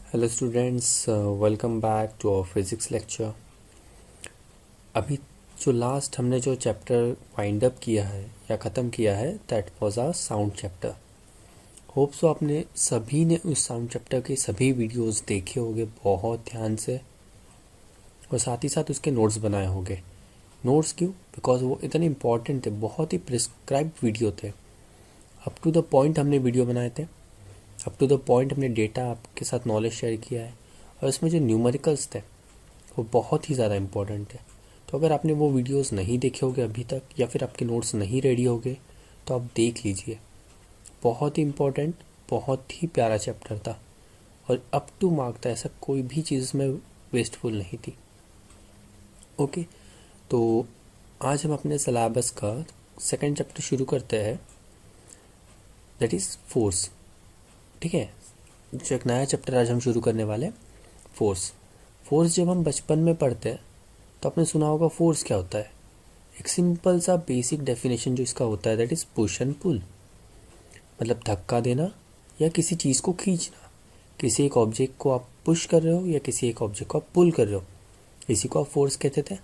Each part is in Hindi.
Hello students, welcome back to our physics lecture. अभी जो लास्ट हमने जो चैप्टर वाइंड अप किया है या ख़त्म किया है that was our sound chapter. Hope so आपने सभी ने उस साउंड चैप्टर के सभी वीडियोस देखे होंगे बहुत ध्यान से, और साथ ही साथ उसके नोट्स बनाए होंगे। नोट्स क्यों? बिकॉज वो इतने इम्पॉर्टेंट थे, बहुत ही प्रिस्क्राइब्ड वीडियो थे। अप टू द पॉइंट हमने वीडियो बनाए थे, अप टू द पॉइंट हमने डेटा आपके साथ नॉलेज शेयर किया है, और इसमें जो न्यूमेरिकल्स थे वो बहुत ही ज़्यादा इम्पोर्टेंट है। तो अगर आपने वो वीडियोस नहीं देखे होंगे अभी तक, या फिर आपके नोट्स नहीं रेडी होंगे, तो आप देख लीजिए। बहुत ही इम्पोर्टेंट, बहुत ही प्यारा चैप्टर था, और अप टू मार्क था। ऐसा कोई भी चीज़ में वेस्टफुल नहीं थी। ओके, तो आज हम अपने सिलेबस का सेकंड चैप्टर शुरू करते हैं, दैट इज़ फोर्स। ठीक है, जो एक नया चैप्टर आज हम शुरू करने वाले हैं, फोर्स। फोर्स जब हम बचपन में पढ़ते हैं तो आपने सुना होगा फोर्स क्या होता है। एक सिंपल सा बेसिक डेफिनेशन जो इसका होता है that is push and pull, मतलब धक्का देना या किसी चीज़ को खींचना। किसी एक ऑब्जेक्ट को आप पुश कर रहे हो या किसी एक ऑब्जेक्ट को आप पुल कर रहे हो, इसी को आप फोर्स कहते थे।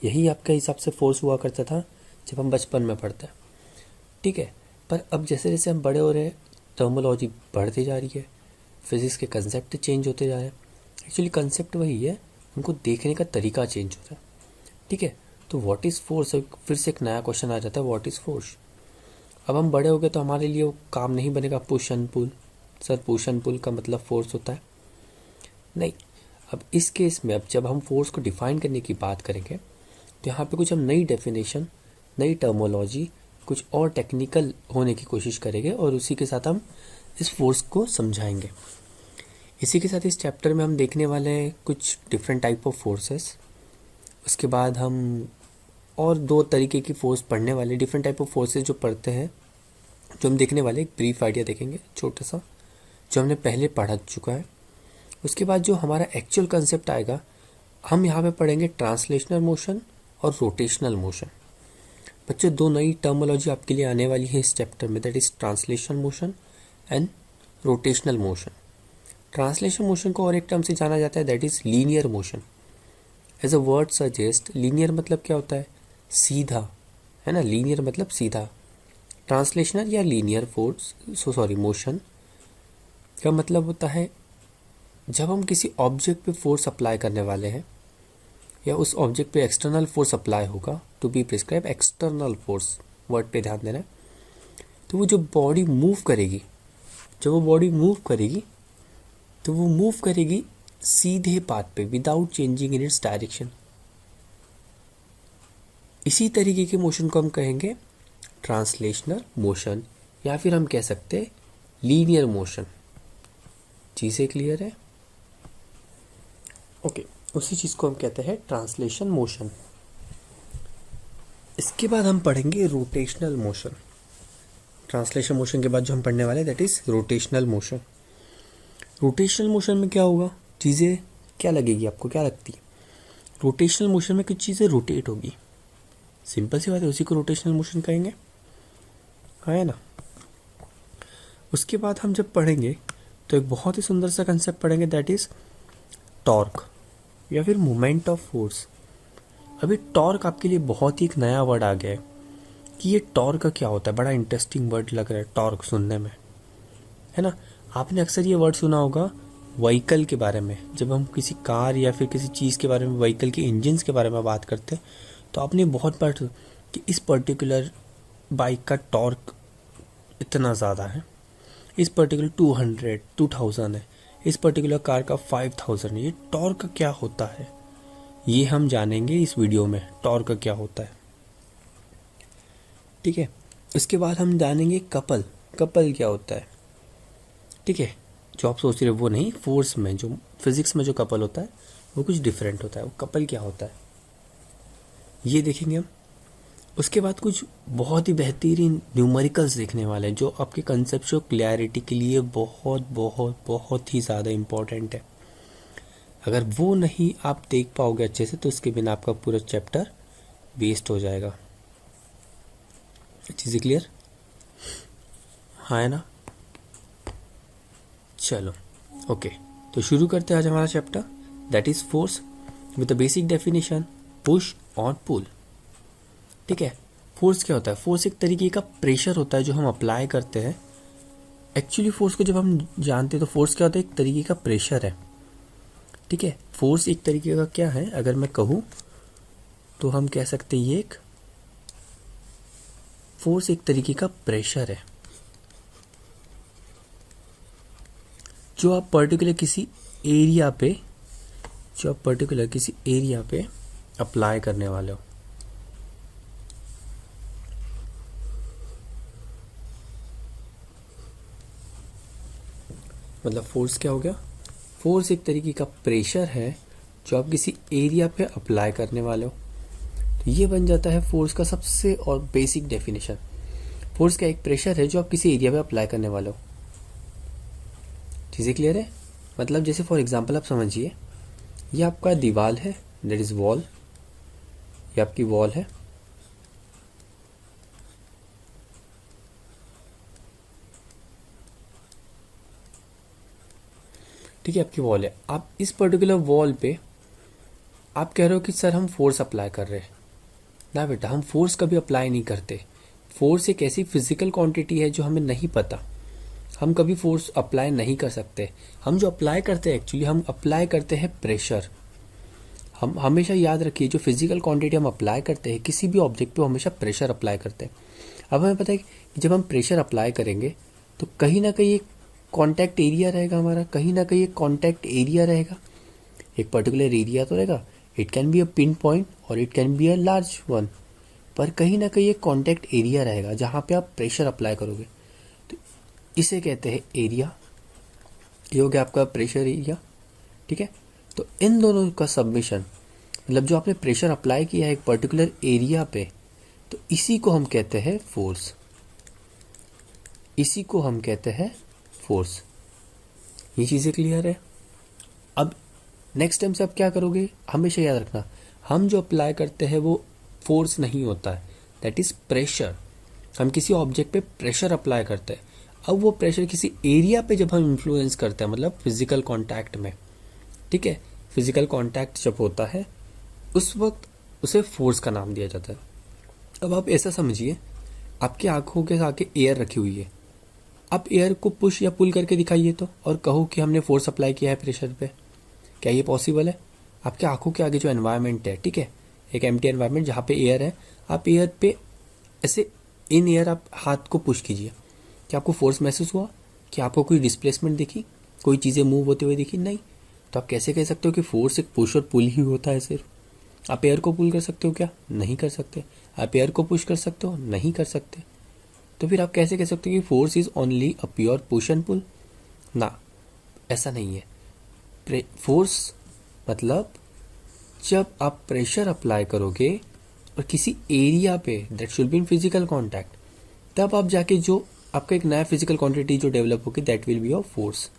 यही आपके हिसाब से फोर्स हुआ करता था जब हम बचपन में पढ़ते हैं। ठीक है, पर अब जैसे जैसे हम बड़े हो रहे हैं, टर्मोलॉजी बढ़ती जा रही है, फिजिक्स के कंसेप्ट चेंज होते जा रहे हैं। एक्चुअली कंसेप्ट वही है, उनको देखने का तरीका चेंज होता है। ठीक है, तो व्हाट इज़ फोर्स, फिर से एक नया क्वेश्चन आ जाता है, व्हाट इज़ फोर्स। अब हम बड़े हो गए तो हमारे लिए वो काम नहीं बनेगा push and pull. Sir push and pull का मतलब फोर्स होता है? नहीं। अब इस केस में, अब जब हम फोर्स को डिफाइन करने की बात करेंगे तो यहाँ पे कुछ हम नई डेफिनेशन, नई टर्मोलॉजी, कुछ और टेक्निकल होने की कोशिश करेंगे, और उसी के साथ हम इस फोर्स को समझाएंगे। इसी के साथ इस चैप्टर में हम देखने वाले हैं कुछ डिफरेंट टाइप ऑफ फोर्सेस। उसके बाद हम और दो तरीके की फोर्स पढ़ने वाले, डिफरेंट टाइप ऑफ फोर्सेस जो पढ़ते हैं, जो हम देखने वाले, एक ब्रीफ आइडिया देखेंगे छोटा सा जो हमने पहले पढ़ा चुका है। उसके बाद जो हमारा एक्चुअल कंसेप्ट आएगा, हम यहाँ पे पढ़ेंगे ट्रांसलेशनल मोशन और रोटेशनल मोशन। बच्चों, दो नई टर्मोलॉजी आपके लिए आने वाली है इस चैप्टर में, that is translation motion and rotational motion. Translation motion को और एक टर्म से जाना जाता है, that is linear motion. As a word suggest, linear मतलब क्या होता है? सीधा, है ना। लीनियर मतलब सीधा। ट्रांसलेशनल या लीनियर फोर्स, मोशन का मतलब होता है जब हम किसी ऑब्जेक्ट पे फोर्स अप्लाई करने वाले हैं, या उस ऑब्जेक्ट पे एक्सटर्नल फोर्स अप्लाई होगा, to be prescribe external force, word पे ध्यान देना है। तो वो जो बॉडी मूव करेगी, जब वो बॉडी मूव करेगी तो वो मूव करेगी सीधे पाथ पे, without changing in its direction. इसी तरीके के मोशन को हम कहेंगे ट्रांसलेशनल मोशन, या फिर हम कह सकते हैं लीनियर मोशन। चीज़ें क्लियर है? ओके, उसी चीज़ को हम कहते हैं ट्रांसलेशन मोशन। इसके बाद हम पढ़ेंगे रोटेशनल मोशन। ट्रांसलेशन मोशन के बाद जो हम पढ़ने वाले that is rotational motion. Rotational motion में क्या होगा? चीज़ें क्या लगेगी आपको, क्या लगती है? रोटेशनल मोशन में कुछ चीज़ें रोटेट होगी, सिंपल सी बात है, उसी को रोटेशनल मोशन कहेंगे, है ना। उसके बाद हम जब पढ़ेंगे तो एक बहुत ही सुंदर सा कंसेप्ट पढ़ेंगे, दैट इज टॉर्क, या फिर मोमेंट ऑफ फोर्स। अभी टॉर्क आपके लिए बहुत ही एक नया वर्ड आ गया है कि ये टॉर्क का क्या होता है। बड़ा इंटरेस्टिंग वर्ड लग रहा है टॉर्क सुनने में, है ना। आपने अक्सर ये वर्ड सुना होगा व्हीकल के बारे में, जब हम किसी कार या फिर किसी चीज़ के बारे में, व्हीकल के इंजन्स के बारे में बात करते हैं, तो आपने बहुत बार कि इस पर्टिकुलर बाइक का टॉर्क इतना ज़्यादा है, इस पर्टिकुलर 200 2000 है, इस पर्टिकुलर कार का 5000 है। ये टॉर्क क्या होता है, ये हम जानेंगे इस वीडियो में, टॉर्क क्या होता है। ठीक है, इसके बाद हम जानेंगे कपल, कपल क्या होता है। ठीक है, जो आप सोच रहे हो वो नहीं, फोर्स में जो फिजिक्स में जो कपल होता है वो कुछ डिफरेंट होता है। वो कपल क्या होता है ये देखेंगे हम। उसके बाद कुछ बहुत ही बेहतरीन न्यूमेरिकल्स देखने वाले हैं जो आपके कंसेप्चुअल क्लैरिटी के लिए बहुत बहुत बहुत ही ज़्यादा इम्पोर्टेंट है। अगर वो नहीं आप देख पाओगे अच्छे से तो उसके बिना आपका पूरा चैप्टर वेस्ट हो जाएगा। चीज़ें क्लियर? हाँ, है ना। चलो, ओके, तो शुरू करते हैं आज हमारा chapter, that is force with the basic definition push और पुल। ठीक है, फोर्स क्या होता है? फोर्स एक तरीके का प्रेशर होता है जो हम अप्लाई करते हैं। एक्चुअली फोर्स को जब हम जानते हैं तो फोर्स क्या होता है? एक तरीके का प्रेशर है। ठीक है, फोर्स एक तरीके का क्या है, अगर मैं कहूँ तो हम कह सकते हैं ये एक फोर्स एक तरीके का प्रेशर है जो आप पर्टिकुलर किसी एरिया पे अप्लाई करने वाले हो। मतलब फोर्स क्या हो गया? फोर्स एक तरीके का प्रेशर है जो आप किसी एरिया पे अप्लाई करने वाले हो। तो ये बन जाता है फोर्स का सबसे और बेसिक डेफिनेशन। फोर्स का एक प्रेशर है जो आप किसी एरिया पे अप्लाई करने वाले हो। चीज़ें क्लियर है? मतलब जैसे फॉर एग्जांपल आप समझिए, ये आपका दीवार है, दैट इज वॉल। ये आपकी वॉल है। ठीक है, आपकी वॉल है। आप इस पर्टिकुलर वॉल पे आप कह रहे हो कि सर हम फोर्स अप्लाई कर रहे हैं। ना बेटा, हम फोर्स कभी अप्लाई नहीं करते। फोर्स एक ऐसी फिजिकल क्वांटिटी है जो हमें नहीं पता। हम कभी फोर्स अप्लाई नहीं कर सकते। हम जो अप्लाई करते हैं एक्चुअली हम अप्लाई करते हैं प्रेशर। हम हमेशा याद रखिए, जो फिजिकल क्वांटिटी हम अप्लाई करते हैं किसी भी ऑब्जेक्ट पे, हमेशा प्रेशर अप्लाई करते हैं। अब हमें पता है कि जब हम प्रेशर अप्लाई करेंगे तो कहीं ना कहीं एक कॉन्टैक्ट एरिया रहेगा हमारा, कहीं ना कहीं एक कॉन्टैक्ट एरिया रहेगा, एक पर्टिकुलर एरिया तो रहेगा। It can be a pin point और it can be a large one, पर कहीं ना कहीं एक कॉन्टैक्ट एरिया रहेगा जहाँ पे आप प्रेशर अप्लाई करोगे। तो इसे कहते हैं एरिया। ये हो गया आपका प्रेशर एरिया। ठीक है, तो इन दोनों का सबमिशन, मतलब जो आपने प्रेशर अप्लाई किया है एक पर्टिकुलर एरिया पे, तो इसी को हम कहते हैं फोर्स। इसी को हम कहते हैं फोर्स। ये चीज़ें क्लियर है? अब नेक्स्ट टाइम से आप क्या करोगे, हमेशा याद रखना, हम जो अप्लाई करते हैं वो फोर्स नहीं होता है, दैट इज प्रेशर। हम किसी ऑब्जेक्ट पे प्रेशर अप्लाई करते हैं। अब वो प्रेशर किसी एरिया पे जब हम इन्फ्लुएंस करते हैं, मतलब फिजिकल कांटेक्ट में, ठीक है, फिजिकल कांटेक्ट जब होता है उस वक्त उसे फोर्स का नाम दिया जाता है। अब आप ऐसा समझिए, आपकी आंखों के आगे एयर रखी हुई है। आप एयर को पुश या पुल करके दिखाइए तो, और कहो कि हमने फोर्स अप्लाई किया है प्रेशर पे। क्या ये पॉसिबल है? आपके आंखों के आगे जो एनवायरनमेंट है, ठीक है, एक एम्प्टी एनवायरनमेंट जहाँ पे एयर है, आप एयर पे ऐसे इन एयर आप हाथ को पुश कीजिए। क्या आपको फोर्स महसूस हुआ? क्या आपको कोई डिस्प्लेसमेंट दिखी? कोई चीज़ें मूव होते हुए दिखी? नहीं। तो आप कैसे कह सकते हो कि फोर्स एक पुश और पुल ही होता है सिर्फ? आप एयर को पुल कर सकते हो क्या? नहीं कर सकते। आप एयर को पुश कर सकते हो? नहीं कर सकते। तो फिर आप कैसे कह सकते हो कि force is only a pure push and pull? ना, ऐसा नहीं है। फोर्स मतलब जब आप प्रेशर अप्लाई करोगे और किसी एरिया पे, that should be in physical contact, तब आप जाके जो आपका एक नया फिजिकल क्वांटिटी जो डेवलप होगी, that will be your force.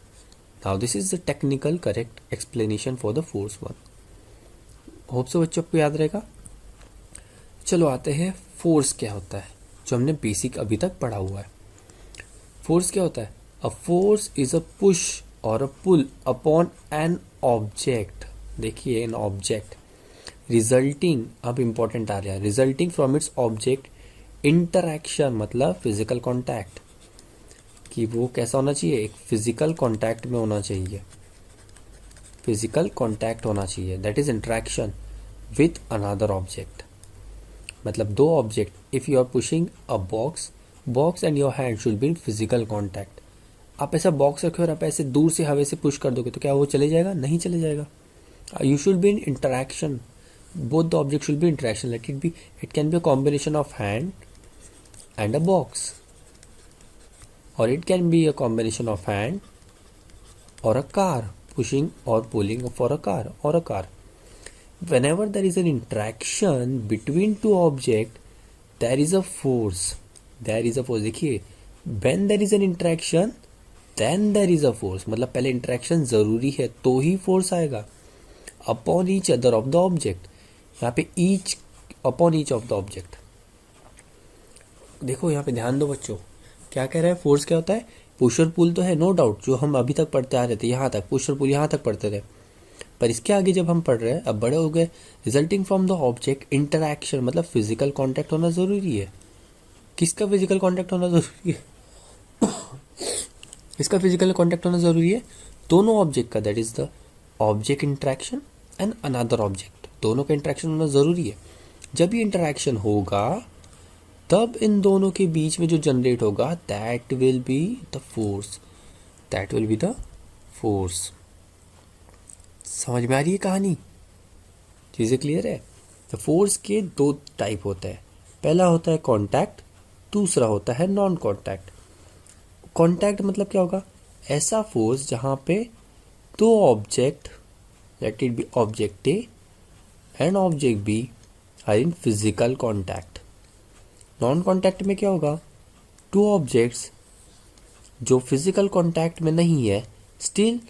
Now this is the technical correct explanation for the force one. Hope so बच्चों आपको याद रहेगा। चलो आते हैं फोर्स क्या होता है, जो हमने बेसिक अभी तक पढ़ा हुआ है। फोर्स क्या होता है? A force is a push और अ पुल अपॉन एन ऑब्जेक्ट। देखिए, एन ऑब्जेक्ट रिजल्टिंग, अब इंपॉर्टेंट आ रहा है, resulting from its object interaction, मतलब फिजिकल कॉन्टैक्ट। कि वो कैसा होना चाहिए? एक फिजिकल कॉन्टैक्ट में होना चाहिए। फिजिकल कॉन्टैक्ट होना चाहिए, that is interaction with another object. मतलब दो object, if you are pushing a box and your hand should be in physical contact. आप ऐसा बॉक्स रखे और आप ऐसे दूर से हवा से पुश कर दोगे तो क्या वो चले जाएगा? नहीं चले जाएगा। You should be in interaction, both the object should be interaction. Late it B, it can be a combination of hand and a box, or it can be a combination of hand or a car, pushing or pulling for a car or a car. Whenever there is an interaction between two objects, there is a force. There is a force. देखिए, when there is an interaction, then there is a force. मतलब पहले interaction जरूरी है तो ही force आएगा। Upon each other of the object, यहाँ पे each upon each of the object। देखो यहाँ पे ध्यान दो बच्चों, क्या कह रहा है? फोर्स क्या होता है? पुश और पुल तो है, नो डाउट, जो हम अभी तक पढ़ते आ रहे थे, यहाँ तक पुश और पुल यहाँ तक पढ़ते थे। पर इसके आगे जब हम पढ़ रहे हैं, अब बड़े हो गए, resulting from the object interaction, मतलब फिजिकल कॉन्टैक्ट होना ज़रूरी है। किसका फिजिकल कॉन्टैक्ट होना ज़रूरी है? इसका फिजिकल कॉन्टैक्ट होना ज़रूरी है दोनों ऑब्जेक्ट का, that is the object interaction and another object, दोनों का इंटरैक्शन होना ज़रूरी है। जब ये इंटरैक्शन होगा तब इन दोनों के बीच में जो जनरेट होगा that will be the force, that will be the force. समझ में आ रही है कहानी? चीज़ें क्लियर है? तो फोर्स के दो टाइप होते हैं, पहला होता है कॉन्टैक्ट, दूसरा होता है नॉन कॉन्टैक्ट। कॉन्टैक्ट मतलब क्या होगा? ऐसा फोर्स जहाँ पे दो object, let it be object A and object B, are in physical contact. Non contact में क्या होगा? टू ऑब्जेक्ट्स जो फिजिकल कॉन्टैक्ट में नहीं है, स्टिल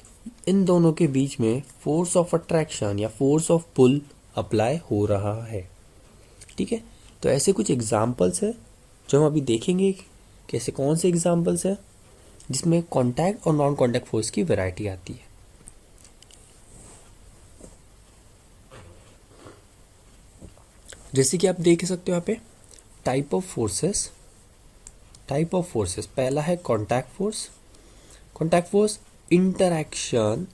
इन दोनों के बीच में फोर्स ऑफ अट्रैक्शन या फोर्स ऑफ पुल अप्लाई हो रहा है। ठीक है, तो ऐसे कुछ एग्जाम्पल्स है जो हम अभी देखेंगे, कैसे कौन से एग्जाम्पल्स है जिसमें कॉन्टैक्ट और नॉन कॉन्टैक्ट फोर्स की वैरायटी आती है। जैसे कि आप देख सकते हो यहाँ पे टाइप ऑफ फोर्सेस, पहला है contact force. Contact force interaction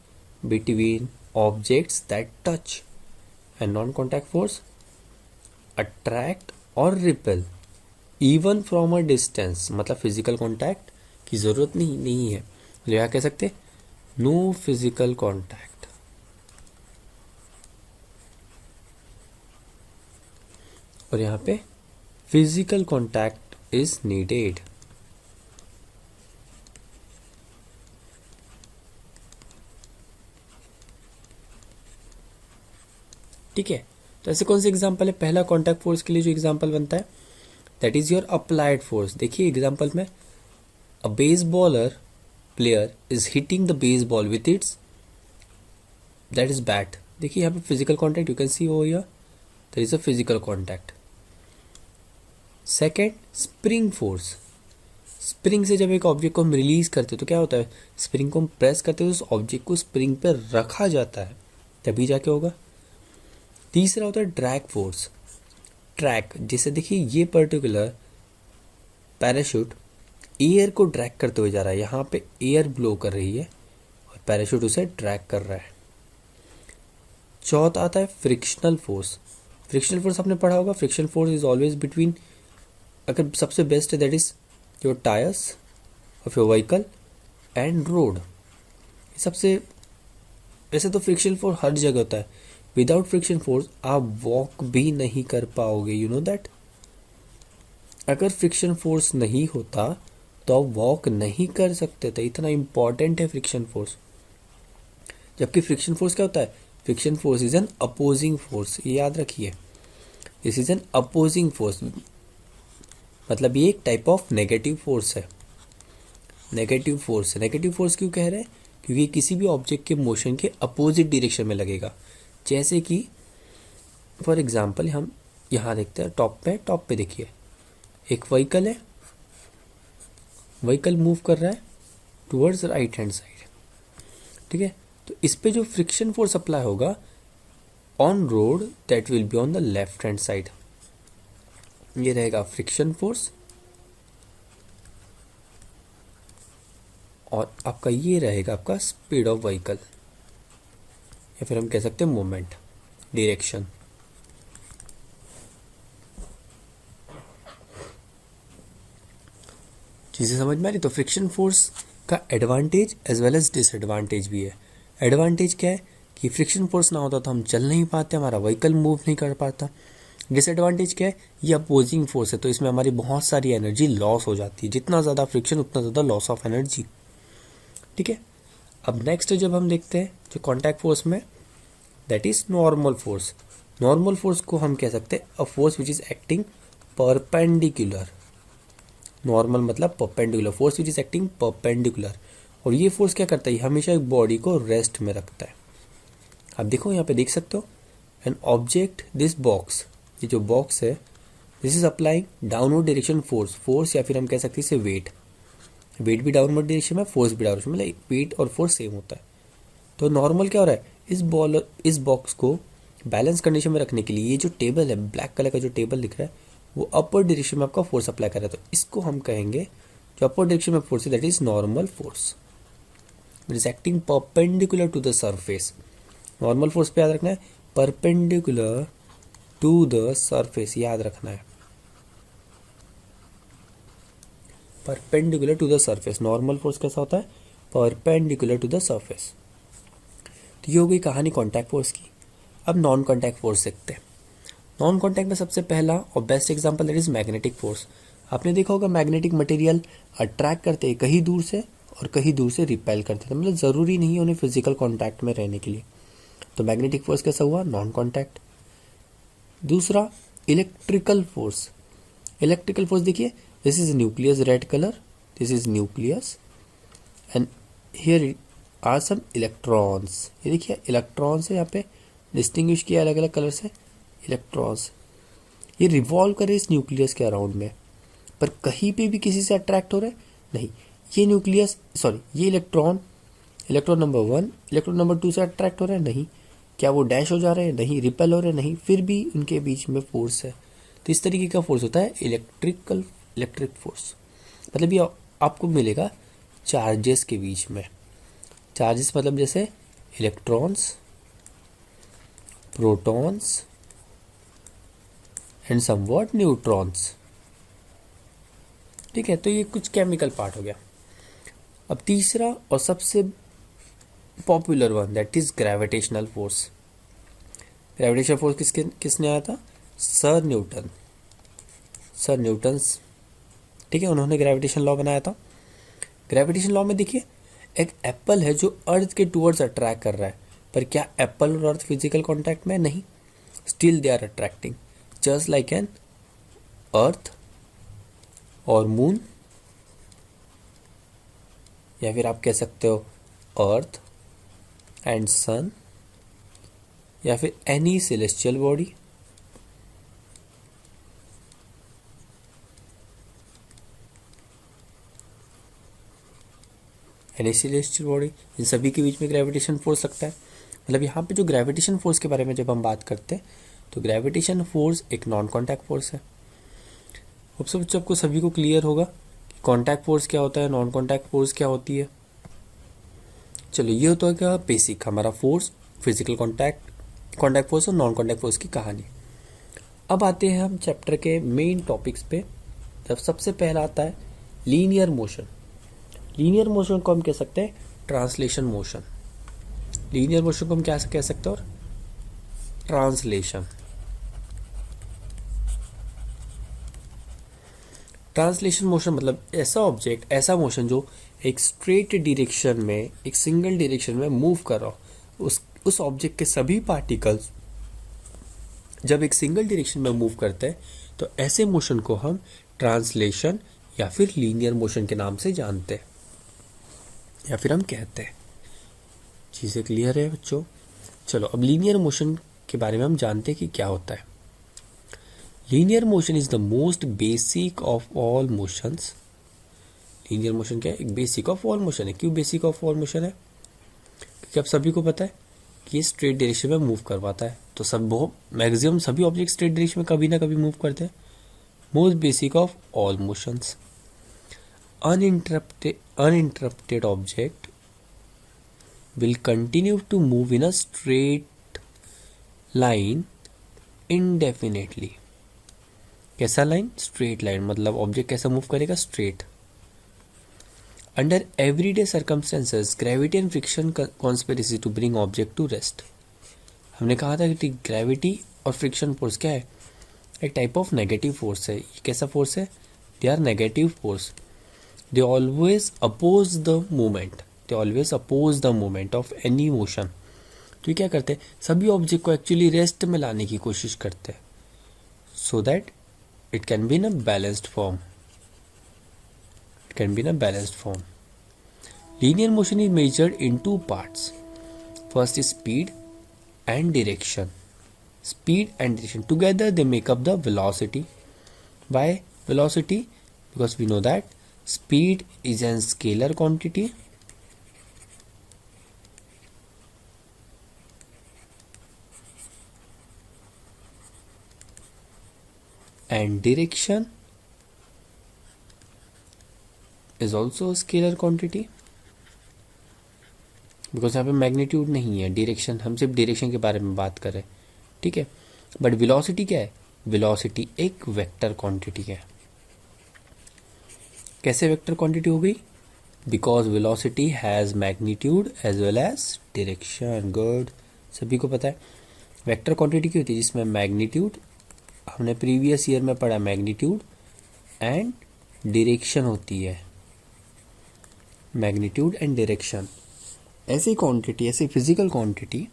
between objects that touch, and non-contact force attract or repel even from a distance, मतलब फिजिकल कॉन्टैक्ट की जरूरत नहीं है, तो यहाँ कह सकते नो फिजिकल कॉन्टैक्ट। और यहाँ पे फिजिकल कॉन्टैक्ट इज नीडेड। ठीक है, तो ऐसे कौन से एग्जाम्पल है? पहला कॉन्टैक्ट फोर्स के लिए जो एग्जाम्पल बनता है that is your applied force. देखिए एग्जाम्पल में a baseballer player is hitting the baseball with its that is bat. देखिए यहाँ पे physical contact you can see over here, that is a physical contact. Second spring force. Spring से जब एक ऑब्जेक्ट को हम रिलीज करते हैं तो क्या होता है? स्प्रिंग को हम प्रेस करते हैं तो उस ऑब्जेक्ट को स्प्रिंग पर रखा जाता है, तभी जाके होगा। तीसरा होता है ड्रैग फोर्स। ट्रैक, जैसे देखिए ये पर्टिकुलर पैराशूट एयर को ड्रैग करते हुए जा रहा है, यहाँ पे एयर ब्लो कर रही है और पैराशूट उसे ड्रैग कर रहा है। चौथा आता है फ्रिक्शनल फोर्स। फ्रिक्शनल फोर्स आपने पढ़ा होगा, frictional force is always between, अगर सबसे बेस्ट है that is your tyres of your vehicle and road. सबसे वैसे तो फ्रिक्शनल फोर्स हर जगह होता है, विदाउट फ्रिक्शन फोर्स आप वॉक भी नहीं कर पाओगे, यू नो दैट। अगर फ्रिक्शन फोर्स नहीं होता तो आप वॉक नहीं कर सकते थे, इतना इंपॉर्टेंट है फ्रिक्शन फोर्स। जबकि फ्रिक्शन फोर्स क्या होता है? Friction force is an opposing force, ये याद रखिए, this is an opposing force, मतलब ये एक टाइप ऑफ नेगेटिव फोर्स है। नेगेटिव फोर्स क्यों कह रहे हैं? क्योंकि किसी भी ऑब्जेक्ट के मोशन के अपोजिट डायरेक्शन में लगेगा। जैसे कि फॉर एग्जांपल हम यहाँ देखते हैं टॉप पे देखिए एक व्हीकल है, व्हीकल मूव कर रहा है टुवर्ड्स राइट हैंड साइड। ठीक है, तो इस पे जो फ्रिक्शन फोर्स अप्लाई होगा on road that will be on the left hand side, ये रहेगा फ्रिक्शन फोर्स। और आपका ये रहेगा आपका स्पीड ऑफ व्हीकल, या फिर हम कह सकते हैं मोमेंट, डायरेक्शन। चीज़ें समझ में आ रही? तो फ्रिक्शन फोर्स का advantage as well as disadvantage भी है। एडवांटेज क्या है कि फ्रिक्शन फोर्स ना होता तो हम चल नहीं पाते, हमारा व्हीकल मूव नहीं कर पाता। डिसएडवांटेज क्या है? ये अपोजिंग फोर्स है, तो इसमें हमारी बहुत सारी एनर्जी लॉस हो जाती है, जितना ज़्यादा फ्रिक्शन उतना ज़्यादा लॉस ऑफ एनर्जी। ठीक है, अब नेक्स्ट जब हम देखते हैं जो कॉन्टैक्ट फोर्स में that is normal force. Normal force को हम कह सकते हैं a force which is acting perpendicular. Normal मतलब perpendicular, force which is acting perpendicular. और ये फोर्स क्या करता है? हमेशा एक बॉडी को रेस्ट में रखता है। आप देखो यहाँ पे देख सकते हो एन ऑब्जेक्ट, दिस बॉक्स, ये जो बॉक्स है this is applying downward direction force या फिर हम कह सकते हैं इसे वेट। वेट भी डाउनवर्ड डायरेक्शन में, फोर्स भी डाउनवर्ड, मतलब वेट और फोर्स सेम होता है। तो नॉर्मल क्या हो रहा है, इस बॉक्स को बैलेंस कंडीशन में रखने के लिए ये जो टेबल है, ब्लैक कलर का जो टेबल दिख रहा है, वो अपर डायरेक्शन में आपका फोर्स अप्लाई कर रहा है। तो इसको हम कहेंगे, जो अपर डायरेक्शन में फोर्स है, that is normal force, it is acting perpendicular to the surface. Normal force पे याद रखना है, परपेंडिकुलर टू द सरफेस, याद रखना है, perpendicular to the surface. Normal force कैसा होता है, परपेंडिकुलर टू द सरफेस। तो ये हो गई कहानी कॉन्टैक्ट फोर्स की। अब नॉन कॉन्टैक्ट फोर्स देखते हैं। नॉन कॉन्टैक्ट में सबसे पहला और best example that is magnetic force. आपने देखा होगा मैग्नेटिक मटेरियल अट्रैक्ट करते हैं कहीं दूर से और कहीं दूर से रिपेल करते हैं, मतलब ज़रूरी नहीं है उन्हें फिजिकल कॉन्टैक्ट में रहने के लिए। तो मैग्नेटिक फोर्स कैसा हुआ, नॉन कॉन्टैक्ट। दूसरा इलेक्ट्रिकल फोर्स। इलेक्ट्रिकल फोर्स देखिए, this is nucleus, red colour, this is nucleus and here are some electrons. ये देखिए इलेक्ट्रॉन्स है, यहाँ पे डिस्टिंग्विश किया अलग अलग कलर से, इलेक्ट्रॉन्स। ये रिवॉल्व करे इस न्यूक्लियस के अराउंड में, पर कहीं पे भी किसी से अट्रैक्ट हो रहे नहीं। ये न्यूक्लियस, सॉरी ये इलेक्ट्रॉन नंबर 1 इलेक्ट्रॉन नंबर 2 से अट्रैक्ट हो रहे हैं नहीं। क्या वो डैश हो जा रहे हैं, नहीं। रिपेल हो रहे हैं नहीं, फिर भी उनके बीच में फोर्स है। तो इस तरीके का फोर्स होता है इलेक्ट्रिक फोर्स। मतलब ये आपको मिलेगा चार्जेस के बीच में। चार्जेस मतलब जैसे electrons, protons and somewhat neutrons. ठीक है, तो ये कुछ केमिकल पार्ट हो गया। अब तीसरा और सबसे popular one that is gravitational force. Gravitational force किसने आया था, सर न्यूटन्स। ठीक है, उन्होंने ग्रेविटेशन लॉ बनाया था। ग्रेविटेशन लॉ में देखिए, एक एप्पल है जो अर्थ के टूवर्ड्स अट्रैक्ट कर रहा है, पर क्या एप्पल और अर्थ फिजिकल कॉन्टैक्ट में नहीं, still they are attracting, just like an earth और मून, या फिर आप कह सकते हो अर्थ एंड सन, या फिर any celestial body. Any celestial body, इन सभी के बीच में ग्रेविटेशन फोर्स लगता है। मतलब यहाँ पे जो ग्रेविटेशन फोर्स के बारे में जब हम बात करते हैं, तो ग्रेविटेशन फोर्स एक नॉन कॉन्टैक्ट फोर्स है। अब सब बच्चों आपको सभी को क्लियर होगा कि कॉन्टैक्ट फोर्स क्या होता है, नॉन कॉन्टैक्ट फोर्स क्या होती है। चलो, ये होता है क्या बेसिक हमारा फोर्स, फिजिकल कॉन्टैक्ट फोर्स और नॉन कॉन्टैक्ट फोर्स की कहानी। अब आते हैं हम चैप्टर के मेन टॉपिक्स पे। जब सबसे पहला आता है लीनियर मोशन। लीनियर मोशन को हम कह सकते हैं ट्रांसलेशन मोशन। लीनियर मोशन को हम क्या कह सकते हैं, और ट्रांसलेशन। ट्रांसलेशन मोशन मतलब ऐसा ऑब्जेक्ट, ऐसा मोशन जो एक स्ट्रेट डायरेक्शन में, एक सिंगल डायरेक्शन में मूव कर रहा हो। उस ऑब्जेक्ट के सभी पार्टिकल्स जब एक सिंगल डायरेक्शन में मूव करते हैं, तो ऐसे मोशन को हम ट्रांसलेशन या फिर लीनियर मोशन के नाम से जानते हैं, या फिर हम कहते हैं। चीज़ें क्लियर है बच्चों। चलो, अब लीनियर मोशन के बारे में हम जानते हैं कि क्या होता है। Linear motion is the most basic of all motions. Linear motion क्या है, एक बेसिक ऑफ ऑल मोशन है। क्यों बेसिक ऑफ ऑल मोशन है, क्योंकि आप सभी को पता है कि ये स्ट्रेट डायरेक्शन में मूव करवाता है। तो मैक्सिमम सभी ऑब्जेक्ट स्ट्रेट डायरेक्शन में कभी ना कभी मूव करते हैं। Most basic of all motions. uninterrupted object will continue to move in a straight line indefinitely. कैसा लाइन, स्ट्रेट लाइन, मतलब ऑब्जेक्ट कैसा मूव करेगा, straight. Under everyday circumstances gravity and friction conspiracy to bring object to rest. हमने कहा था कि ग्रेविटी और फ्रिक्शन फोर्स क्या है, एक टाइप ऑफ नेगेटिव फोर्स है। ये कैसा फोर्स है, they are negative force. They always oppose the movement. They always oppose the movement of any motion. तो ये क्या करते हैं, सभी ऑब्जेक्ट को एक्चुअली रेस्ट में लाने की कोशिश करते हैं, so that it can be in a balanced form. It can be in a balanced form. Linear motion is measured in two parts. First is speed and direction. Speed and direction together they make up the velocity. Why velocity? Because we know that speed is an scalar quantity and direction is also a scalar quantity because यहाँ पे मैग्नीट्यूड नहीं है, डायरेक्शन, हम सिर्फ डायरेक्शन के बारे में बात कर रहे हैं, ठीक है। बट वेलोसिटी क्या है? वेलोसिटी एक वेक्टर क्वांटिटी है। कैसे वेक्टर क्वांटिटी हो गई? Because velocity has magnitude as well as direction. Good, सभी को पता है वेक्टर क्वांटिटी क्या होती है? जिसमें मैग्नीट्यूड, हमने प्रीवियस ईयर में पढ़ा, मैग्नीट्यूड एंड डायरेक्शन होती है, मैग्नीट्यूड एंड डायरेक्शन। ऐसी क्वांटिटी, ऐसी फिजिकल क्वांटिटी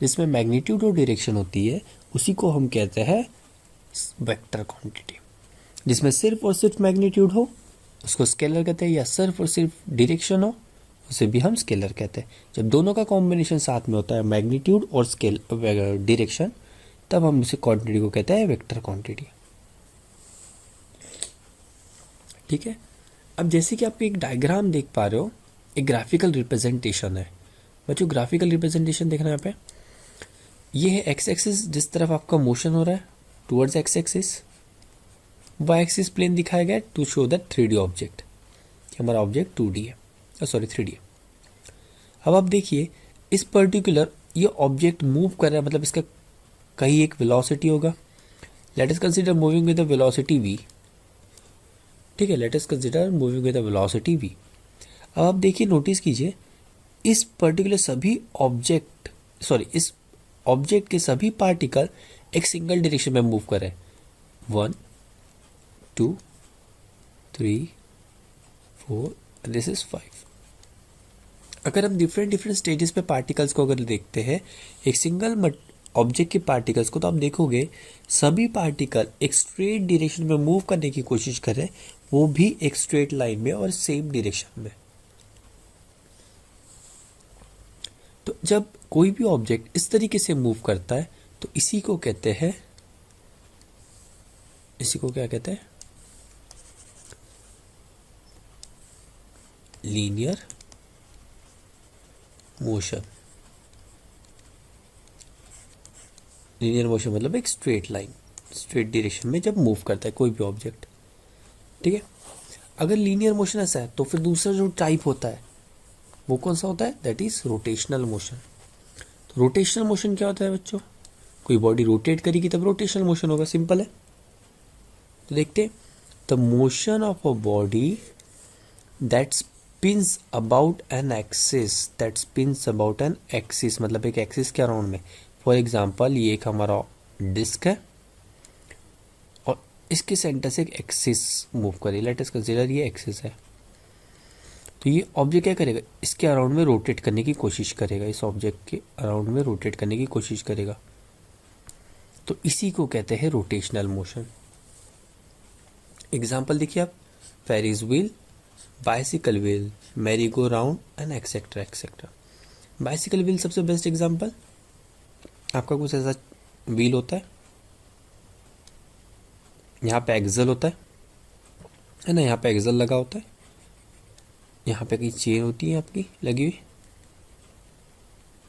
जिसमें मैग्नीट्यूड और डायरेक्शन होती है, उसी को हम कहते हैं वेक्टर क्वांटिटी। जिसमें सिर्फ और सिर्फ मैग्नीट्यूड हो उसको स्केलर कहते हैं, या सिर्फ और सिर्फ डायरेक्शन हो उसे भी हम स्केलर कहते हैं। जब दोनों का कॉम्बिनेशन साथ में होता है, मैग्नीट्यूड और स्केल डायरेक्शन, तब हम इसे क्वांटिटी को कहते हैं वेक्टर क्वांटिटी, ठीक है। अब जैसे कि आप एक डायग्राम देख पा रहे हो, एक ग्राफिकल रिप्रेजेंटेशन है बच्चों। ग्राफिकल रिप्रेजेंटेशन देखना यहाँ पे, ये है एक्स एक्सिस, जिस तरफ आपका मोशन हो रहा है towards X axis. Y axis plane दिखाया गया to show that 3D object, हमारा ऑब्जेक्ट 2D है, सॉरी 3D है। अब आप देखिए इस पर्टिकुलर ये ऑब्जेक्ट मूव कर रहा है, मतलब इसका कहीं एक वेलोसिटी होगा। Late us consider moving with the velocity v, ठीक है। Late us consider moving with the velocity v। अब आप देखिए, नोटिस कीजिए, इस पर्टिकुलर सभी ऑब्जेक्ट, सॉरी इस ऑब्जेक्ट के सभी पार्टिकल एक सिंगल डायरेक्शन में मूव कर रहे हैं। 1 2 3 4, दिस इज 5। अगर हम डिफरेंट डिफरेंट स्टेजेस पे पार्टिकल्स को अगर देखते हैं, एक सिंगल ऑब्जेक्ट के पार्टिकल्स को, तो आप देखोगे सभी पार्टिकल एक स्ट्रेट डायरेक्शन में मूव करने की कोशिश कर रहे हैं, वो भी एक स्ट्रेट लाइन में और सेम डायरेक्शन में। तो जब कोई भी ऑब्जेक्ट इस तरीके से मूव करता है तो इसी को कहते हैं, इसी को क्या कहते हैं? Linear motion. लीनियर मोशन मतलब एक स्ट्रेट लाइन, स्ट्रेट डायरेक्शन में जब मूव करता है कोई भी ऑब्जेक्ट, ठीक है। अगर लीनियर मोशन ऐसा है तो फिर दूसरा जो टाइप होता है वो कौन सा होता है? That is rotational motion. तो रोटेशनल मोशन क्या होता है बच्चों? कोई बॉडी रोटेट करेगी तब रोटेशनल मोशन होगा, सिंपल है। तो देखते, the motion of a body that spins about an axis, that spins about an axis मतलब एक एक्सिस के अराउंड में। फॉर एग्जाम्पल ये एक हमारा डिस्क है और इसके सेंटर से एक एक्सिस मूव करे, लेट अस कंसीडर ये एक्सिस है। तो ये ऑब्जेक्ट क्या करेगा? इसके अराउंड में रोटेट करने की कोशिश करेगा, इस ऑब्जेक्ट के अराउंड में रोटेट करने की कोशिश करेगा। तो इसी को कहते हैं रोटेशनल मोशन। एग्जाम्पल देखिए आप, Ferris wheel, bicycle wheel, merry go round and etcetera etcetera. Bicycle wheel सबसे बेस्ट एग्जाम्पल। आपका कुछ ऐसा व्हील होता है, यहाँ पे एक्सल होता है ना, यहाँ पे एक्सल लगा होता है, यहाँ पे कहीं चेन होती है आपकी लगी हुई,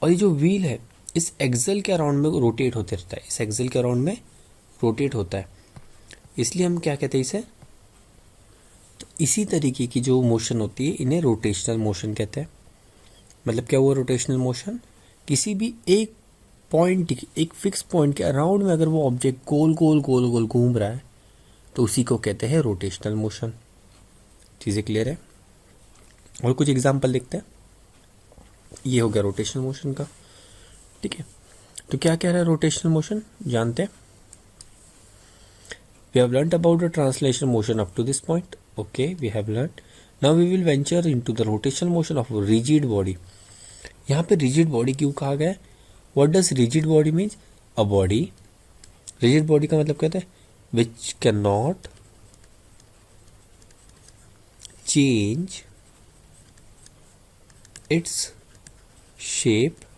और ये जो व्हील है इस एक्सल के अराउंड में रोटेट होते रहता है, इस एक्सल के अराउंड में रोटेट होता है, इसलिए हम क्या कहते हैं इसे? तो इसी तरीके की जो मोशन होती है इन्हें रोटेशनल मोशन कहते हैं। मतलब क्या हुआ रोटेशनल मोशन? किसी भी एक पॉइंट, एक फिक्स पॉइंट के अराउंड में अगर वो ऑब्जेक्ट गोल गोल गोल गोल घूम रहा है तो उसी को कहते हैं रोटेशनल मोशन। चीज़ें क्लियर है? और कुछ एग्जाम्पल देखते हैं। ये हो गया रोटेशनल मोशन का, ठीक है। तो क्या कह रहा है रोटेशनल मोशन, जानते हैं। We have learnt about the translation motion up to this point. Okay, we have learnt. Now we will venture into the rotational motion of a rigid body. यहाँ पे rigid body क्यों कहा गया है? What does rigid body means? A body. Rigid body का मतलब कहते हैं which cannot change its shape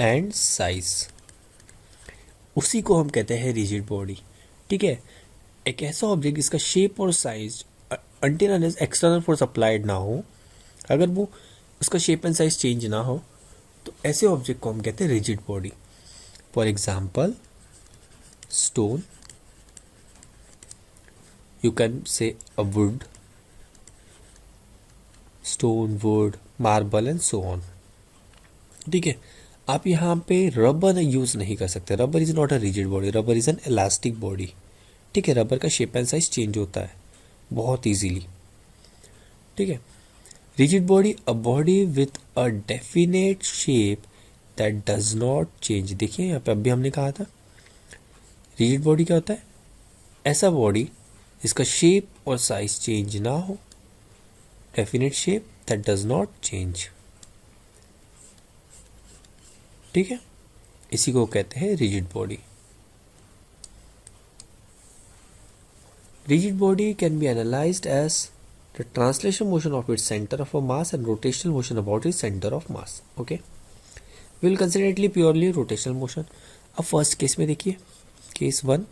and size. उसी को हम कहते हैं रिजिड बॉडी, ठीक है। एक ऐसा ऑब्जेक्ट जिसका शेप और size until unless external force applied ना हो, अगर वो उसका शेप एंड साइज चेंज ना हो, तो ऐसे ऑब्जेक्ट को हम कहते हैं rigid body. For example stone, you can say a would, stone, would, marble and so on. ठीक है. आप यहाँ पे रबर यूज नहीं कर सकते. Rubber is not a rigid body, rubber is an elastic body. ठीक है. रबर का शेप एंड साइज चेंज होता है बहुत इजीली. ठीक है. Rigid body, a body with a definite shape that does not change. देखिए यहाँ पे अभी हमने कहा था रिजिड बॉडी क्या होता है, ऐसा बॉडी जिसका शेप और साइज चेंज ना हो, definite shape that does not change. ठीक है. इसी को कहते हैं rigid body. Rigid body can be analyzed as the translation motion of its center of a mass and rotational motion about its center of mass. Okay, we will consider it purely rotational motion. अब फर्स्ट केस में देखिए, केस वन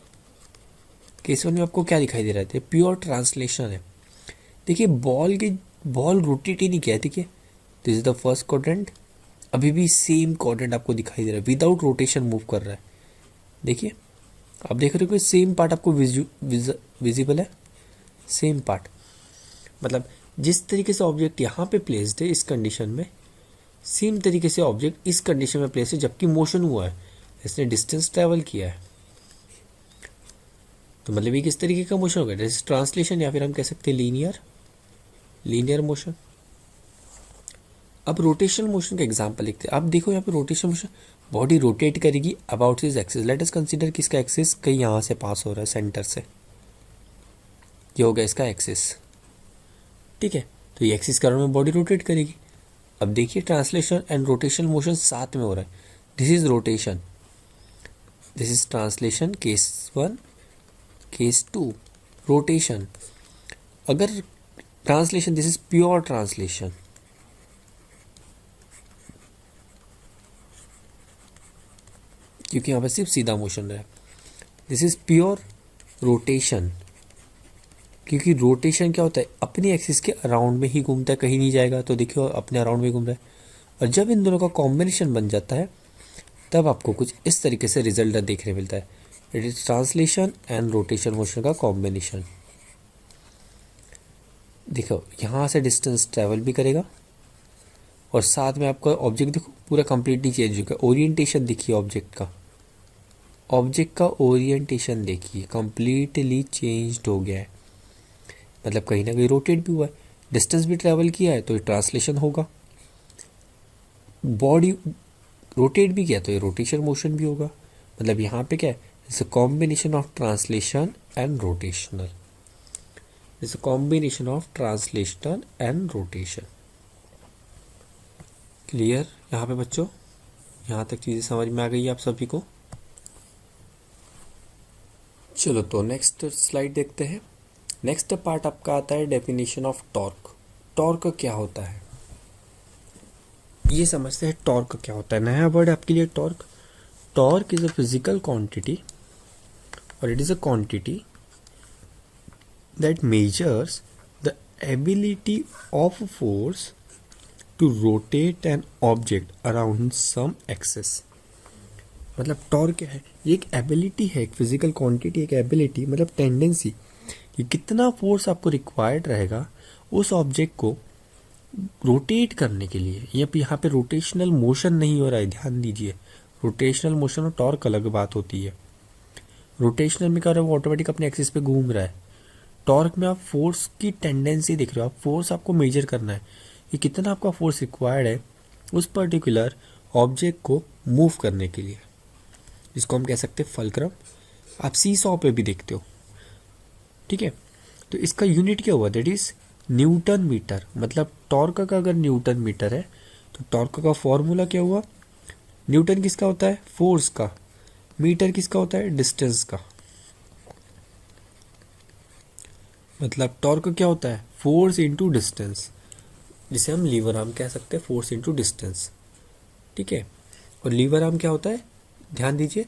में आपको क्या दिखाई दे रहा है, प्योर ट्रांसलेशन है. देखिए बॉल रोटेट ही नहीं किया. देखिए this is the first quadrant, अभी भी सेम क्वाड्रेंट आपको दिखाई दे रहा है, विदाउट रोटेशन मूव कर रहा है. देखिए आप देख रहे हो कि सेम पार्ट आपको विजिबल है, सेम पार्ट. मतलब जिस तरीके से ऑब्जेक्ट यहाँ पे प्लेस्ड है इस कंडीशन में, सेम तरीके से ऑब्जेक्ट इस कंडीशन में प्लेस है जबकि मोशन हुआ है, इसने डिस्टेंस ट्रेवल किया है. तो मतलब ये किस तरीके का मोशन होगा, जैसे ट्रांसलेशन, या फिर हम कह सकते हैं लीनियर मोशन. अब रोटेशनल मोशन का एग्जांपल लिखते हैं. अब देखो यहाँ पे रोटेशनल मोशन, बॉडी रोटेट करेगी about his axis. Late us consider कि इसका एक्सिस कहीं यहाँ से पास हो रहा है, सेंटर से. ये हो गया इसका एक्सिस. ठीक है. तो ये एक्सिस के अराउंड में बॉडी रोटेट करेगी. अब देखिए ट्रांसलेशन एंड रोटेशनल मोशन साथ में हो रहा है. This is rotation, this is translation, case one. Case two rotation. अगर translation, this is pure translation. क्योंकि यहाँ पर सिर्फ सीधा मोशन रहा है. दिस इज प्योर रोटेशन, क्योंकि रोटेशन क्या होता है, अपनी एक्सिस के अराउंड में ही घूमता है, कहीं नहीं जाएगा. तो देखियो अपने अराउंड में घूम रहा है. और जब इन दोनों का कॉम्बिनेशन बन जाता है तब आपको कुछ इस तरीके से रिजल्ट देखने मिलता है. It is translation and rotation motion का कॉम्बिनेशन. देखो यहाँ से डिस्टेंस ट्रेवल भी करेगा और साथ में आपका ऑब्जेक्ट देखो पूरा कंप्लीटली चेंज होगा. ओरिएंटेशन देखिए ऑब्जेक्ट का ओरिएंटेशन देखिए कंप्लीटली चेंज्ड हो गया है. मतलब कहीं ना कहीं रोटेट भी हुआ है, डिस्टेंस भी ट्रेवल किया है, तो ये ट्रांसलेशन होगा. बॉडी रोटेट भी किया तो ये रोटेशन मोशन भी होगा. मतलब यहाँ पे क्या है, it's a combination of translation and rotational. It's a combination of translation and rotation. Clear यहाँ पे बच्चों? यहाँ तक चीज़ें समझ में आ गई आप सभी को? चलो तो नेक्स्ट स्लाइड देखते हैं. नेक्स्ट पार्ट आपका आता है डेफिनेशन ऑफ टॉर्क. टॉर्क क्या होता है ये समझते हैं. टॉर्क क्या होता है, नया वर्ड आपके लिए torque. Torque is a physical quantity और it is a quantity that measures the ability of force to rotate an object around some axis. मतलब टॉर्क क्या है, ये एक एबिलिटी है, एक फिजिकल क्वांटिटी, एक एबिलिटी मतलब टेंडेंसी कि कितना फोर्स आपको रिक्वायर्ड रहेगा उस ऑब्जेक्ट को रोटेट करने के लिए. यहाँ पे रोटेशनल मोशन नहीं हो रहा है, ध्यान दीजिए. रोटेशनल मोशन और टॉर्क अलग बात होती है. रोटेशनल में क्या हो रहा है, वो ऑटोमेटिक अपने एक्सिस पे घूम रहा है. टॉर्क में आप फोर्स की टेंडेंसी देख रहे हो, आप फोर्स आपको मेजर करना है कि कितना आपका फोर्स रिक्वायर्ड है उस पर्टिकुलर ऑब्जेक्ट को मूव करने के लिए. इसको हम कह सकते हैं फल्क्रम. आप सी सॉ पे भी देखते हो. ठीक है. तो इसका यूनिट क्या हुआ, दैट इज न्यूटन मीटर. मतलब टॉर्क का अगर न्यूटन मीटर है तो टॉर्क का फॉर्मूला क्या हुआ, न्यूटन किसका होता है, फोर्स का. मीटर किसका होता है, डिस्टेंस का. मतलब टॉर्क क्या होता है, फोर्स इंटू डिस्टेंस, जिसे हम लीवर आर्म कह सकते हैं, फोर्स इंटू डिस्टेंस. ठीक है. और लीवर आर्म क्या होता है, ध्यान दीजिए,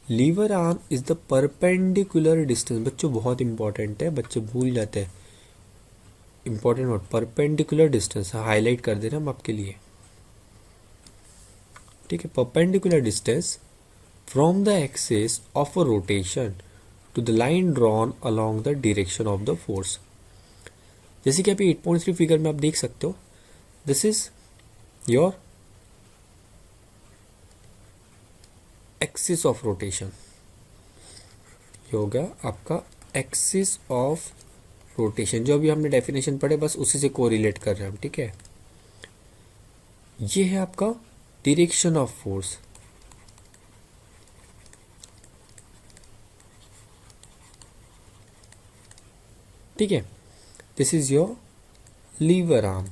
lever arm is the perpendicular distance. बच्चों बहुत इंपॉर्टेंट है, बच्चे भूल जाते हैं. Important word perpendicular distance highlight कर दे रहे हम आपके लिए, ठीक है। Perpendicular distance from the axis of a rotation to the line drawn along the direction of the force. जैसे कि अभी 8.3 फिगर में आप देख सकते हो, this is your axis of rotation, ये हो गया आपका एक्सिस ऑफ रोटेशन। जो अभी हमने डेफिनेशन पढ़े बस उसी से कोरिलेट कर रहे हैं हम, ठीक है। ये है आपका डायरेक्शन ऑफ फोर्स, ठीक है। This is your lever arm,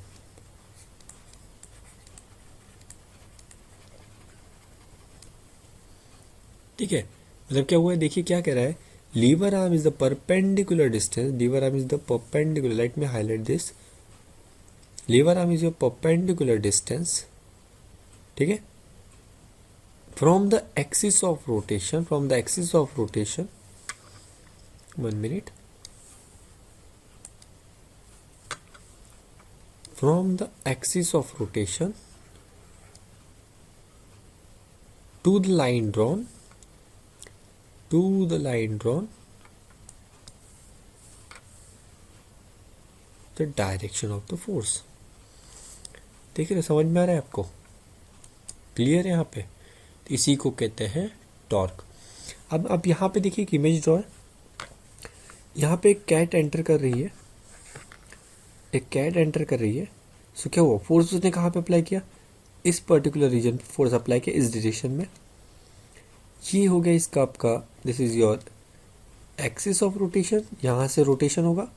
ठीक है। मतलब क्या हुआ है, देखिए क्या कह रहा है, lever arm is the perpendicular distance, lever arm is the perpendicular, let me highlight this, lever arm is your perpendicular distance, ठीक है, from the axis of rotation, from the axis of rotation, 1 minute, from the axis of rotation to the line drawn, the direction of the force। देख रहे, समझ में आ रहा है आपको, क्लियर है यहाँ पे। तो इसी को कहते हैं टॉर्क। अब यहाँ पे देखिए एक इमेज ड्रॉ है, यहाँ पे एक कैट एंटर कर रही है, एक कैट एंटर कर रही है। सो क्या हुआ, फोर्स उसने कहाँ पे अप्लाई किया, इस पर्टिकुलर रीजन पे फोर्स अप्लाई किया, इस डायरेक्शन में। ये हो गया इसका आपका, this is your axis of rotation, यहाँ से रोटेशन होगा,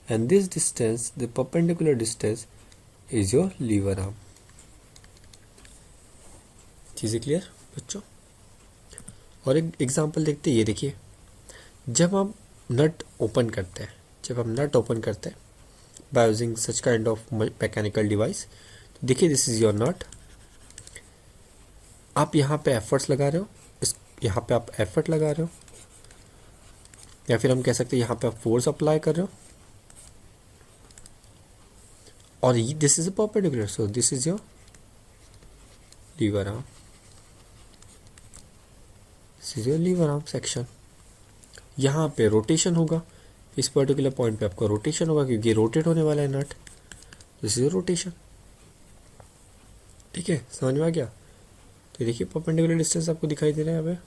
and this distance, the perpendicular distance is your lever arm. चीज़ें क्लियर बच्चों। और एक एग्जांपल देखते हैं, ये देखिए, जब हम नट ओपन करते हैं, by using such kind of mechanical device, तो देखिए दिस इज योर नट, आप यहाँ पे एफर्ट्स लगा रहे हो, इस यहाँ पे आप एफर्ट लगा रहे हो, या फिर हम कह सकते हैं यहाँ पे आप फोर्स अप्लाई कर रहे हो, और this is a perpendicular, so this is your lever arm, this is your lever arm section. यहाँ पे रोटेशन होगा, इस पर्टिकुलर पॉइंट पे आपका रोटेशन होगा क्योंकि रोटेट होने वाला है नट, दिस इज रोटेशन, ठीक है। समझ में आ गया। तो देखिए परपेंडिकुलर डिस्टेंस आपको दिखाई दे रहा है यहाँ पे,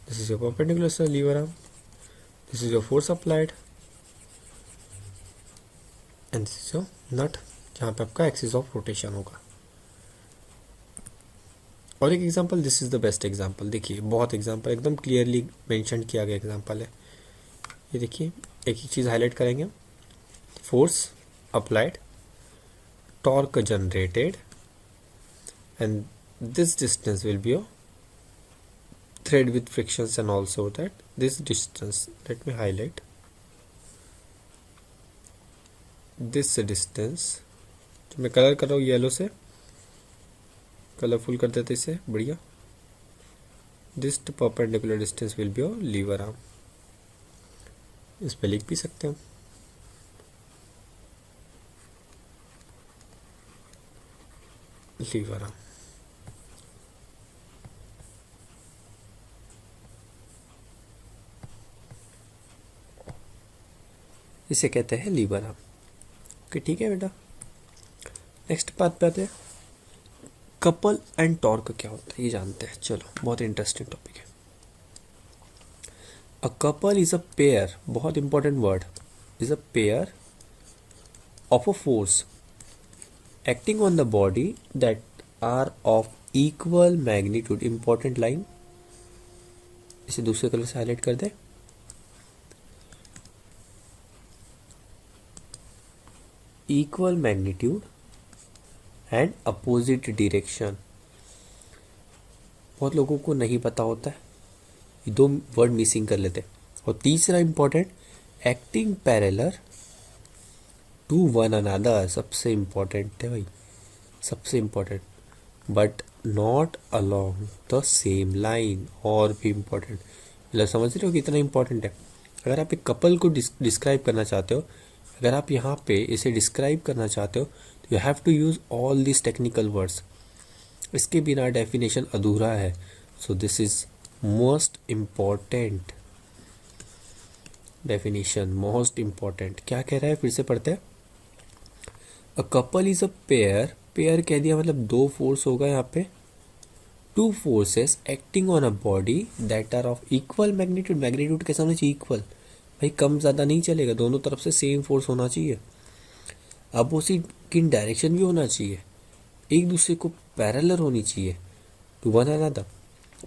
this is your perpendicular lever arm, this is your force applied, and this is your nut, जहाँ पे आपका एक्सिस ऑफ रोटेशन होगा। और एक example, this is the best example, देखिए बहुत एग्जांपल एकदम क्लियरली मेंशन किया गया एग्जांपल है। ये देखिए एक ही चीज़ हाईलाइट करेंगे, force applied, torque generated, and this distance will be your thread with frictions, and also that this distance, late me highlight this distance, जो मैं कलर कर रहा हूँ येलो से, कलरफुल कर देते इसे, बढ़िया। This perpendicular distance will be your lever arm, इस पे लिख भी सकते हैं लीवर आर्म। इसे कहते हैं लीवर आर्म। ओके ठीक है बेटा, नेक्स्ट बात पे आते हैं, कपल एंड टॉर्क क्या होता है ये जानते हैं। चलो, बहुत इंटरेस्टिंग टॉपिक है। A couple is a pair, बहुत important word, is a pair of a force acting on the body that are of equal magnitude. Important line, इसे दूसरे कलर से हाईलाइट कर दे। Equal magnitude and opposite direction. बहुत लोगों को नहीं पता होता है, ये दो वर्ड मिसिंग कर लेते। और तीसरा important, acting parallel to one another, सबसे इंपॉर्टेंट है भाई, सबसे important, but not along the same line, और भी इंपॉर्टेंट। मतलब समझ रहे हो कितना इंपॉर्टेंट है। अगर आप एक कपल को डिस्क्राइब करना चाहते हो, अगर आप यहाँ पे इसे डिस्क्राइब करना चाहते हो तो you have to use all this technical words, इसके बिना डेफिनेशन अधूरा है। So this is most important definition, most important. क्या कह रहा है, फिर से पढ़ते हैं। A couple is a pair, pair कह दिया मतलब दो फोर्स होगा यहाँ पे, two forces acting on a body that are of equal magnitude. Magnitude कैसा होना चाहिए, इक्वल, भाई कम ज़्यादा नहीं चलेगा, दोनों तरफ से सेम फोर्स होना चाहिए। अपोजिट की डायरेक्शन भी होना चाहिए, एक दूसरे को पैरेलल होनी चाहिए to one another,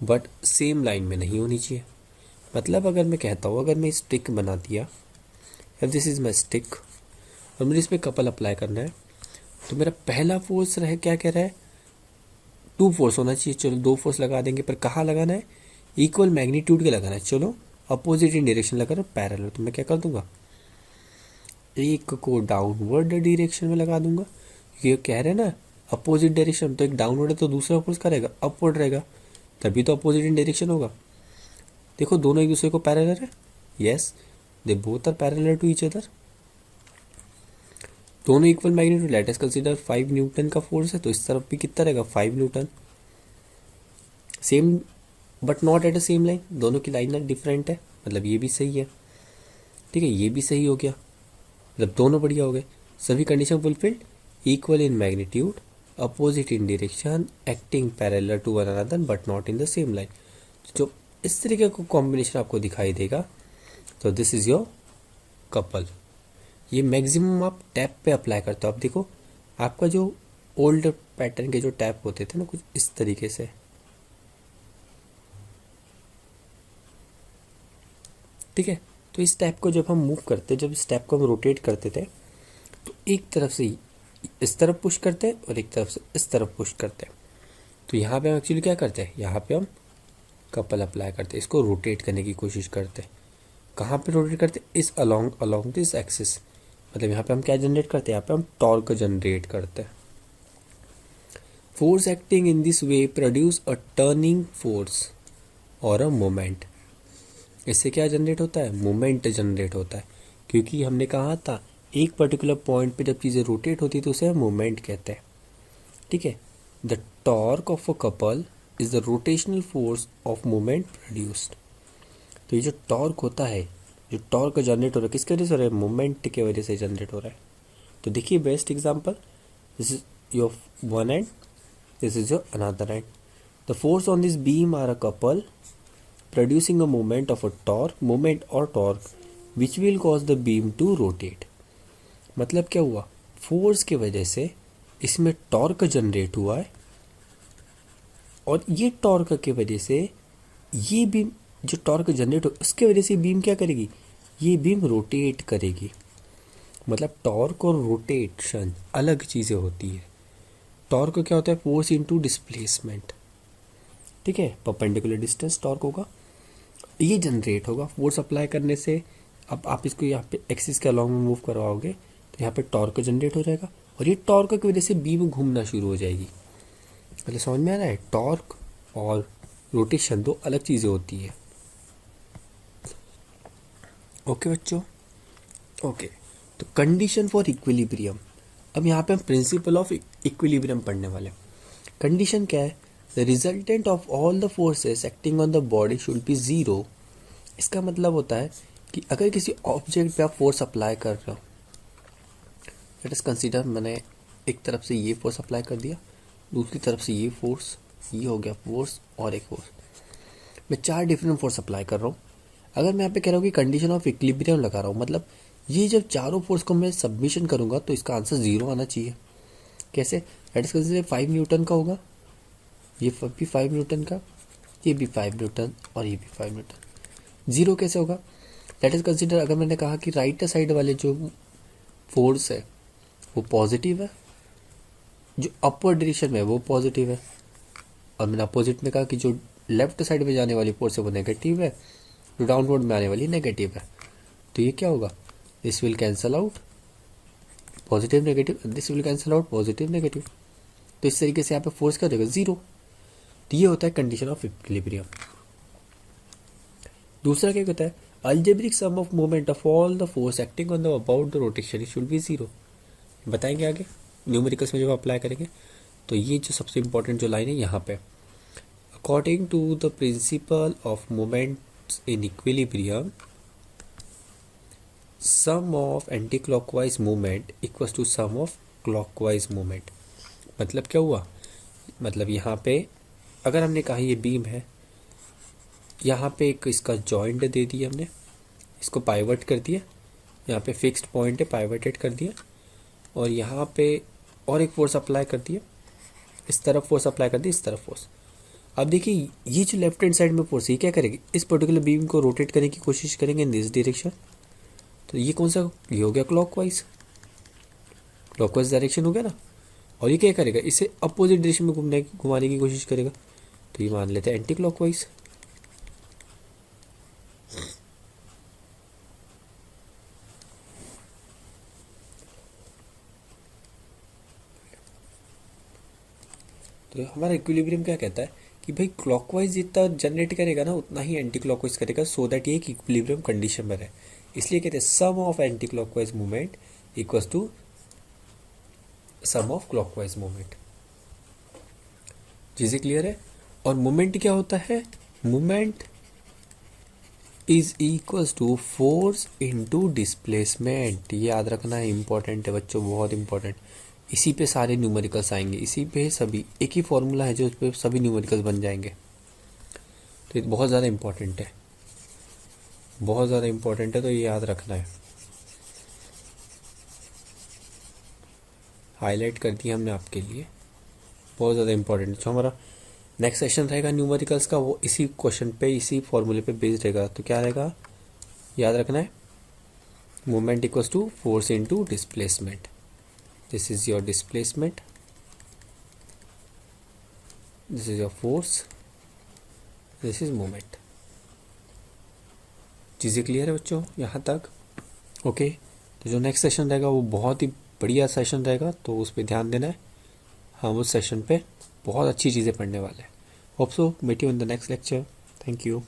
but same line में नहीं होनी चाहिए। मतलब अगर मैं कहता हूँ, अगर मैं स्टिक बना दिया, अब दिस इज माई स्टिक और मुझे इस पर कपल अप्लाई करना है, तो मेरा पहला फोर्स रहे, क्या कह रहा है, टू फोर्स होना चाहिए। चलो दो फोर्स लगा देंगे, पर कहाँ लगाना है, इक्वल मैग्नीट्यूड के लगाना है। चलो अपोजिट इन डायरेक्शन लगा रहा हूँ, पैरेलल, तो मैं क्या कर दूंगा, एक को डाउनवर्ड डायरेक्शन में लगा दूंगा। ये कह रहे हैं ना अपोजिट डायरेक्शन, तो एक डाउनवर्ड है तो दूसरा फोर्स करेगा अपवर्ड रहेगा, तभी तो अपोजिट इन डायरेक्शन होगा। देखो दोनों एक दूसरे को पैरेलल है, yes they both are parallel to each other, दोनों equal magnitude. Let us consider 5 newton का फोर्स है, तो इस तरफ भी कितना रहेगा 5 newton, same but not at a same line, दोनों की लाइन डिफरेंट है, मतलब ये भी सही है, ठीक है, ये भी सही हो गया, मतलब दोनों बढ़िया हो गए, सभी condition fulfilled, equal in magnitude, opposite in direction, acting parallel to one another but not in the same line. जो इस तरीके का कॉम्बिनेशन आपको दिखाई देगा, तो दिस इज योर कपल। ये मैक्सिमम आप टैप पे अप्लाई करते हो। आप देखो आपका जो ओल्ड पैटर्न के जो टैप होते थे ना, कुछ इस तरीके से, ठीक है, तो इस टैप को जब हम मूव करते, जब इस टैप को हम रोटेट करते थे, तो एक तरफ से इस तरफ पुश करते हैं और एक तरफ से इस तरफ पुश करते हैं। तो यहाँ पे हम एक्चुअली क्या करते हैं, यहाँ पे हम कपल अप्लाई करते हैं, इसको रोटेट करने की कोशिश करते हैं। कहाँ पे रोटेट करते हैं, इस अलोंग दिस एक्सिस, मतलब यहाँ पे हम क्या जनरेट करते हैं, यहाँ पे हम टॉर्क जनरेट करते हैं। Force acting in this way produce a turning force और अ मोमेंट। इससे क्या जनरेट होता है, मोमेंट जनरेट होता है, क्योंकि हमने कहा था एक पर्टिकुलर पॉइंट पे जब चीज़ें रोटेट होती है तो उसे मोमेंट कहते हैं, ठीक है। The torque of a couple is the rotational force of moment produced. तो ये जो टॉर्क होता है, जो टॉर्क जनरेट हो रहा है, किसके वजह से हो रहा है, मोमेंट के वजह से जनरेट हो रहा है। तो देखिए best example, this is your one end, this is your another end. The force on this beam are a couple producing a moment of a torque, moment or torque which will cause the beam to rotate। मतलब क्या हुआ, फोर्स के वजह से इसमें टॉर्क जनरेट हुआ है, और ये टॉर्क के वजह से ये बीम, जो टॉर्क जनरेट हो उसके वजह से बीम क्या करेगी, ये बीम रोटेट करेगी। मतलब टॉर्क और रोटेशन अलग चीज़ें होती है। टॉर्क क्या होता है, फोर्स इनटू डिस्प्लेसमेंट, ठीक है, परपेंडिकुलर डिस्टेंस टॉर्क होगा, ये जनरेट होगा फोर्स अप्लाई करने से। अब आप इसको यहाँ पे एक्सिस के अलॉन्ग में मूव करवाओगे तो यहाँ पे टॉर्क जनरेट हो जाएगा, और ये टॉर्क की वजह से बीम घूमना शुरू हो जाएगी। मतलब समझ में आ रहा है, टॉर्क और रोटेशन दो अलग चीज़ें होती है। ओके बच्चों, ओके, तो कंडीशन फॉर इक्विलिब्रियम, अब यहाँ पे हम प्रिंसिपल ऑफ इक्विलिब्रियम पढ़ने वाले हैं। कंडीशन क्या है, the resultant of all the forces acting on the body should be zero. इसका मतलब होता है कि अगर किसी ऑब्जेक्ट पे आप फोर्स अप्लाई कर रहे हो, लेट अस कंसीडर मैंने एक तरफ से ये फोर्स अप्लाई कर दिया, दूसरी तरफ से ये फोर्स, ये हो गया फोर्स और एक फोर्स, मैं 4 डिफरेंट फोर्स अप्लाई कर रहा हूँ। अगर मैं यहाँ पे कह रहा हूँ कि कंडीशन ऑफ इक्विलिब्रियम लगा रहा हूँ, मतलब ये जब चारों फोर्स को मैं सबमिशन करूँगा तो इसका आंसर जीरो आना चाहिए। कैसे, लेट अस कंसीडर 5 न्यूटन का होगा, ये भी 5 न्यूटन का, ये भी 5 न्यूटन और ये भी 5 न्यूटन, जीरो कैसे होगा। लेट अस कंसीडर, अगर मैंने कहा कि राइट साइड वाले जो फोर्स है वो पॉजिटिव है, जो अपवर्ड डायरेक्शन में है वो पॉजिटिव है, और मैंने अपोजिट में कहा कि जो लेफ्ट साइड में जाने वाली फोर्स है वो नेगेटिव है, जो डाउनवर्ड में आने वाली नेगेटिव है, तो ये क्या होगा, this will cancel out positive negative, this will cancel out positive negative, तो इस तरीके से यहाँ पे फोर्स क्या देगा, जीरो। तो ये होता है कंडीशन ऑफ इक्विलिब्रियम। दूसरा क्या होता है, algebraic sum of moment of all the force acting on the about the rotation should be 0। बताएंगे आगे न्यूमेरिकल्स में जब अप्लाई करेंगे। तो ये जो सबसे इम्पोर्टेंट जो लाइन है यहाँ पे, according to the principle of moments in equilibrium sum of anti clockwise movement equals to sum of clockwise movement. मतलब क्या हुआ, मतलब यहाँ पे अगर हमने कहा ये बीम है, यहाँ पे एक इसका जॉइंट दे दिया हमने, इसको पाइवट कर दिया, यहाँ पे फिक्स्ड पॉइंट है पाइवटेड कर दिया, और यहाँ पे और एक फोर्स अप्लाई कर दिया, इस तरफ फोर्स अप्लाई कर दी, इस तरफ फोर्स। अब देखिए ये जो लेफ्ट हैंड साइड में फोर्स ये क्या करेगी, इस पर्टिकुलर बीम को रोटेट करने की कोशिश करेंगे इन दिस डायरेक्शन। तो ये कौन सा, ये हो गया क्लॉकवाइज, क्लॉकवाइज डायरेक्शन हो गया ना। और ये क्या करेगा, इसे अपोजिट डायरेक्शन में घुमाने की कोशिश करेगा। तो ये मान लेते हैं एंटी क्लॉकवाइज। तो हमारा इक्विलिब्रियम क्या कहता है कि भाई क्लॉकवाइज जितना जनरेट करेगा ना उतना ही एंटी क्लॉकवाइज करेगा, सो दैट ये एक इक्विलिब्रियम कंडीशन में रहे। इसलिए कहते हैं sum of anti clockwise movement equals to sum of clockwise movement. चीजें क्लियर है। और मूवमेंट क्या होता है, movement is equals to force into displacement. ये याद रखना है, इंपॉर्टेंट है बच्चों, बहुत इंपॉर्टेंट। इसी पे सारे न्यूमेरिकल्स आएंगे, इसी पे सभी, एक ही फॉर्मूला है जो उस पे सभी न्यूमेरिकल्स बन जाएंगे। तो ये बहुत ज़्यादा इंपॉर्टेंट है, बहुत ज़्यादा इंपॉर्टेंट है, तो ये याद रखना है। हाईलाइट कर दिया हमने आपके लिए, बहुत ज़्यादा इंपॉर्टेंट। जो हमारा नेक्स्ट सेशन रहेगा न्यूमेरिकल्स का, वो इसी क्वेश्चन पे, इसी फॉर्मूले पे बेस्ड रहेगा। तो क्या रहेगा, याद रखना है, movement equals to force into displacement. This is your displacement, this is your force, this is moment। चीज़ें क्लियर है बच्चों यहाँ तक, ओके। तो जो नेक्स्ट सेशन रहेगा वो बहुत ही बढ़िया सेशन रहेगा, तो उस पर ध्यान देना है। हम उस सेशन पे बहुत अच्छी चीज़ें पढ़ने वाले हैं। Hope so meet you in the next lecture. Thank you.